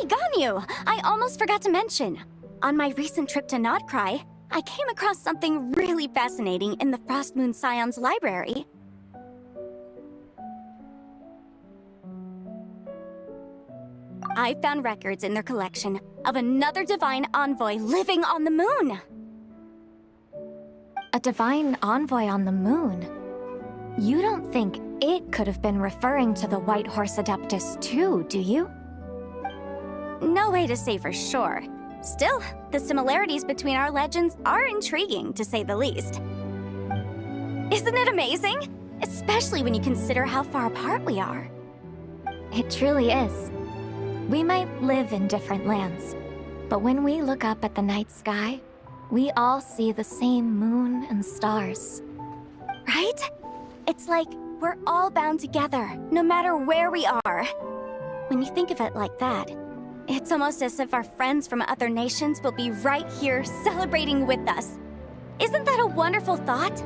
Ganyu! I almost forgot to mention. On my recent trip to Notcry, I came across something really fascinating in the Frost Moon Scion's library. I found records in their collection of another divine envoy living on the moon. A divine envoy on the moon? You don't think it could have been referring to the White Horse Adeptus too, do you? No way to say for sure. Still, the similarities between our legends are intriguing, to say the least. Isn't it amazing? Especially when you consider how far apart we are. It truly is. We might live in different lands, but when we look up at the night sky, we all see the same moon and stars. Right? It's like we're all bound together, no matter where we are. When you think of it like that, it's almost as if our friends from other nations will be right here celebrating with us. Isn't that a wonderful thought?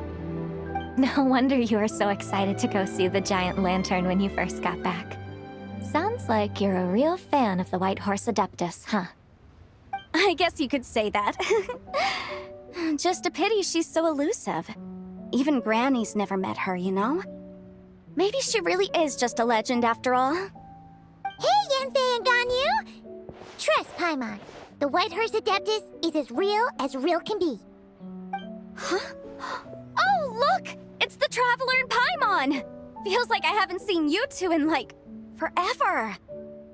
No wonder you were so excited to go see the giant lantern when you first got back. Sounds like you're a real fan of the White Horse Adeptus, huh? I guess you could say that. Just a pity she's so elusive. Even Granny's never met her, you know? Maybe she really is just a legend after all. Hey, Yanfei and Ganyu! Trust Paimon. The White Horse Adeptus is as real can be. Huh? Oh, look! It's the Traveler and Paimon! Feels like I haven't seen you two in, like, forever.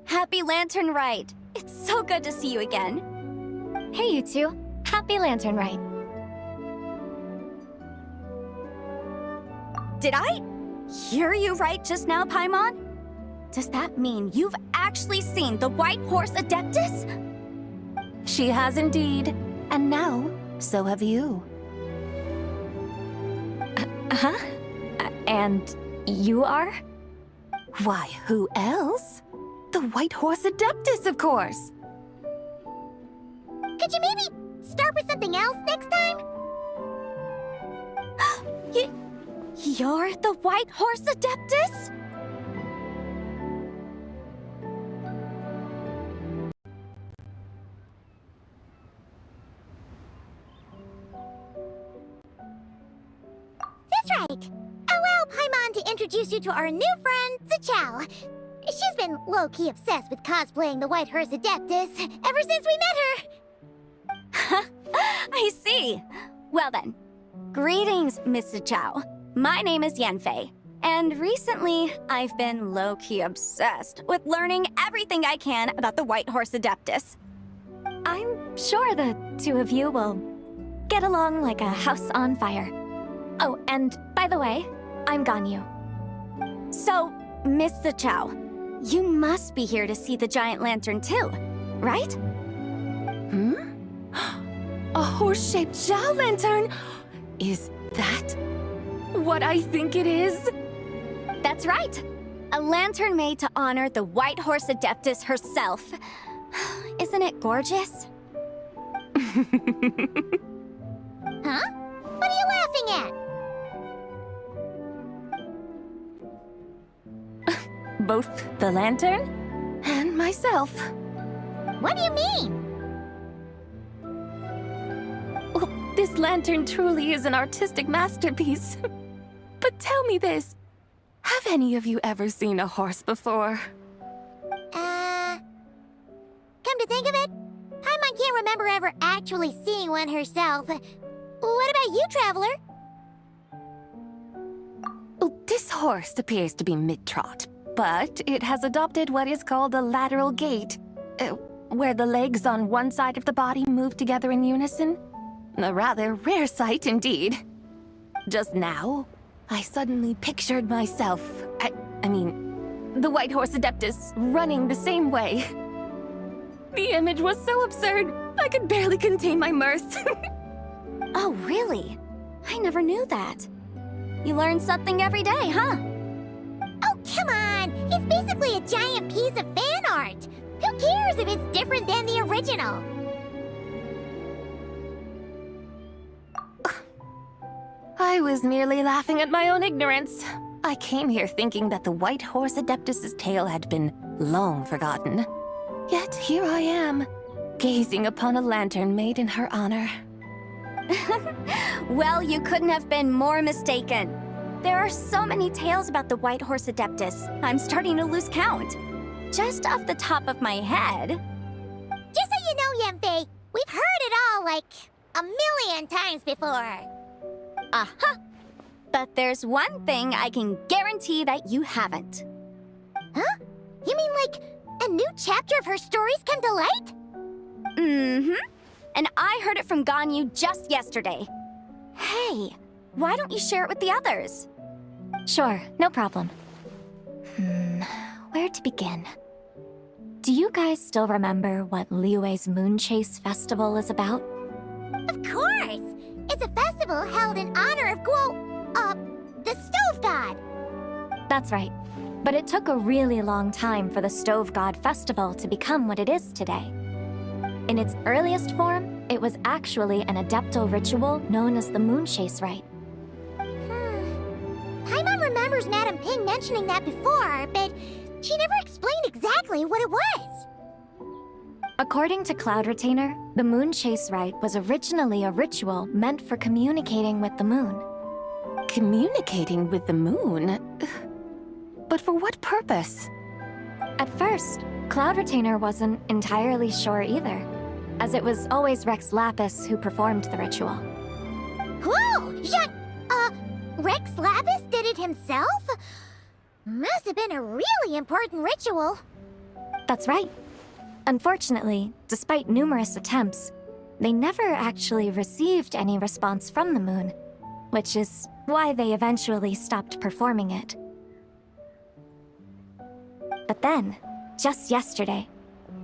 Happy Lantern Rite. It's so good to see you again. Hey, you two. Happy Lantern Rite. Did I hear you right just now, Paimon? Does that mean you've actually seen the White Horse Adeptus? She has indeed. And now, so have you. Huh? And you are? Why, who else? The White Horse Adeptus, of course. Could you maybe start with something else next time? You're the White Horse Adeptus? That's right. Allow Paimon to introduce you to our new friend, Zichao. She's been low-key obsessed with cosplaying the White Horse Adeptus ever since we met her. I see. Well then, greetings, Miss Zichao. My name is Yanfei, and recently I've been low-key obsessed with learning everything I can about the White Horse Adeptus. I'm sure the two of you will get along like a house on fire. Oh, and by the way, I'm Ganyu. So, Miss Zichao, you must be here to see the giant lantern too, right? Hmm? A horse-shaped Zhao lantern? Is that what I think it is? That's right. A lantern made to honor the White Horse Adeptus herself. Isn't it gorgeous? Huh? What are you laughing at? Both the lantern and myself. What do you mean? Oh, this lantern truly is an artistic masterpiece. But tell me this. Have any of you ever seen a horse before? Come to think of it, Paimon can't remember ever actually seeing one herself. What about you, Traveler? Oh, this horse appears to be mid-trot, but it has adopted what is called a lateral gait, where the legs on one side of the body move together in unison. A rather rare sight indeed. Just now, I suddenly pictured myself, I mean, the White Horse Adeptus running the same way. The image was so absurd, I could barely contain my mirth. Oh, really? I never knew that. You learn something every day, huh? Oh, come on! It's basically a giant piece of fan art! Who cares if it's different than the original? I was merely laughing at my own ignorance. I came here thinking that the White Horse Adeptus's tale had been long forgotten. Yet here I am, gazing upon a lantern made in her honor. Well, you couldn't have been more mistaken. There are so many tales about the White Horse Adeptus, I'm starting to lose count. Just off the top of my head... Just so you know, Yanfei, we've heard it all like a million times before. Aha! But there's one thing I can guarantee that you haven't. Huh? You mean like a new chapter of her stories come to light? Mm-hmm. And I heard it from Ganyu just yesterday. Hey, why don't you share it with the others? Sure, no problem. Where to begin? Do you guys still remember what Liyue's Moon Chase Festival is about? Of course! It's a festival held in honor of the Stove God. That's right. But it took a really long time for the Stove God Festival to become what it is today. In its earliest form, it was actually an adeptal ritual known as the Moon Chase Rite. Paimon remembers Madame Ping mentioning that before, but she never explained exactly what it was. According to Cloud Retainer, the Moon Chase Rite was originally a ritual meant for communicating with the moon. Communicating with the moon? But for what purpose? At first, Cloud Retainer wasn't entirely sure either, as it was always Rex Lapis who performed the ritual. Whoa! Rex Lapis did it himself? Must have been a really important ritual. That's right. Unfortunately, despite numerous attempts, they never actually received any response from the moon, which is why they eventually stopped performing it. But then, just yesterday,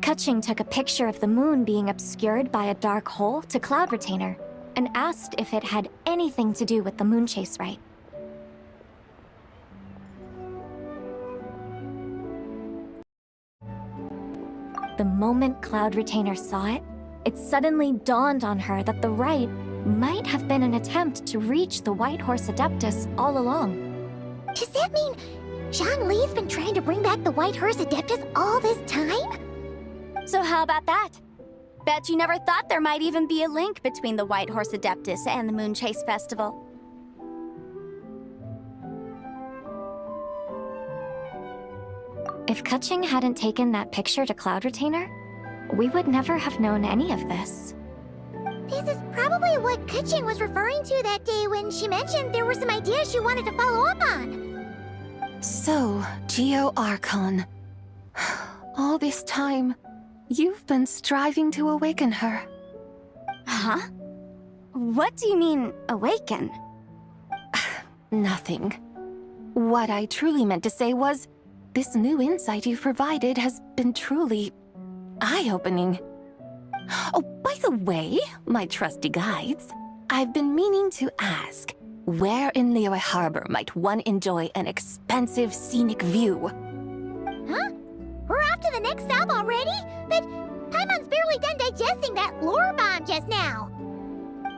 Keqing took a picture of the moon being obscured by a dark hole to Cloud Retainer and asked if it had anything to do with the Moon Chase Rite. The moment Cloud Retainer saw it, it suddenly dawned on her that the rite might have been an attempt to reach the White Horse Adeptus all along. Does that mean Zhang Li's been trying to bring back the White Horse Adeptus all this time? So how about that? Bet you never thought there might even be a link between the White Horse Adeptus and the Moon Chase Festival. If Keqing hadn't taken that picture to Cloud Retainer, we would never have known any of this. This is probably what Keqing was referring to that day when she mentioned there were some ideas she wanted to follow up on. So, Geo Archon. All this time, you've been striving to awaken her. Huh? What do you mean, awaken? Nothing. What I truly meant to say was, this new insight you've provided has been truly eye-opening. Oh, by the way, my trusty guides, I've been meaning to ask, where in Liyue Harbor might one enjoy an expansive scenic view? Huh? We're off to the next stop already? But Paimon's barely done digesting that lore bomb just now.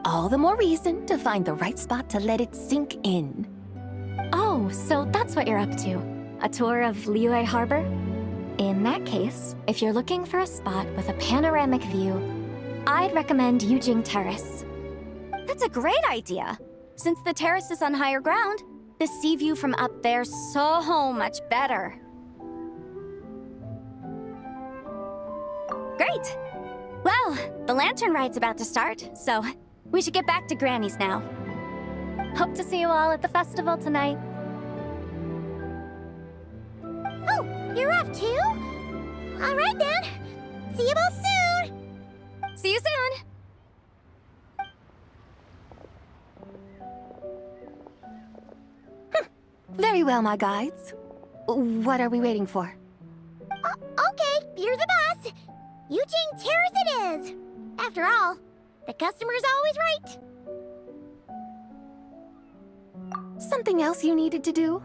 All the more reason to find the right spot to let it sink in. Oh, so that's what you're up to. A tour of Liyue Harbor? In that case, if you're looking for a spot with a panoramic view, I'd recommend Yujing Terrace. That's a great idea. Since the terrace is on higher ground, the sea view from up there's so much better. Great! Well, the lantern ride's about to start, so we should get back to Granny's now. Hope to see you all at the festival tonight. Oh, you're off too? All right then. See you both soon. See you soon! Very well, my guides. What are we waiting for? Okay, you're the boss. Yujing Terrace it is. After all, the customer's always right. Something else you needed to do?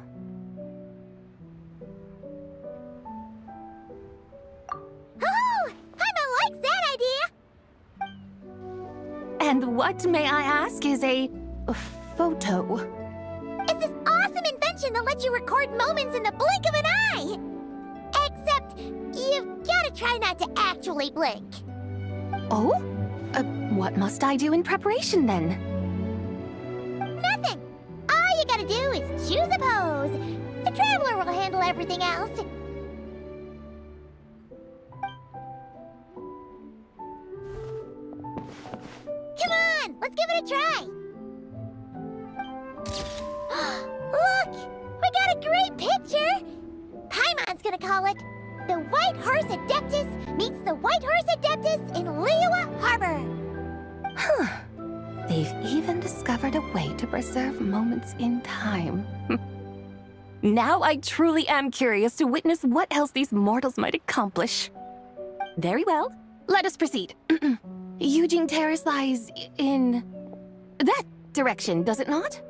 Oh, Paimon likes that idea. And what, may I ask, is a photo? It's this awesome invention that lets you record moments in the blink of an eye. Except, you've gotta try not to actually blink. Oh? What must I do in preparation then? Nothing. All you gotta do is choose a pose. The Traveler will handle everything else. Come on, let's give it a try. Look, we got a great picture. Paimon's gonna call it The White Horse Adeptus Meets the White Horse Adeptus in Liyue Harbor. Huh. They've even discovered a way to preserve moments in time. Now I truly am curious to witness what else these mortals might accomplish. Very well, let us proceed. Yujing Terrace lies in that direction, does it not?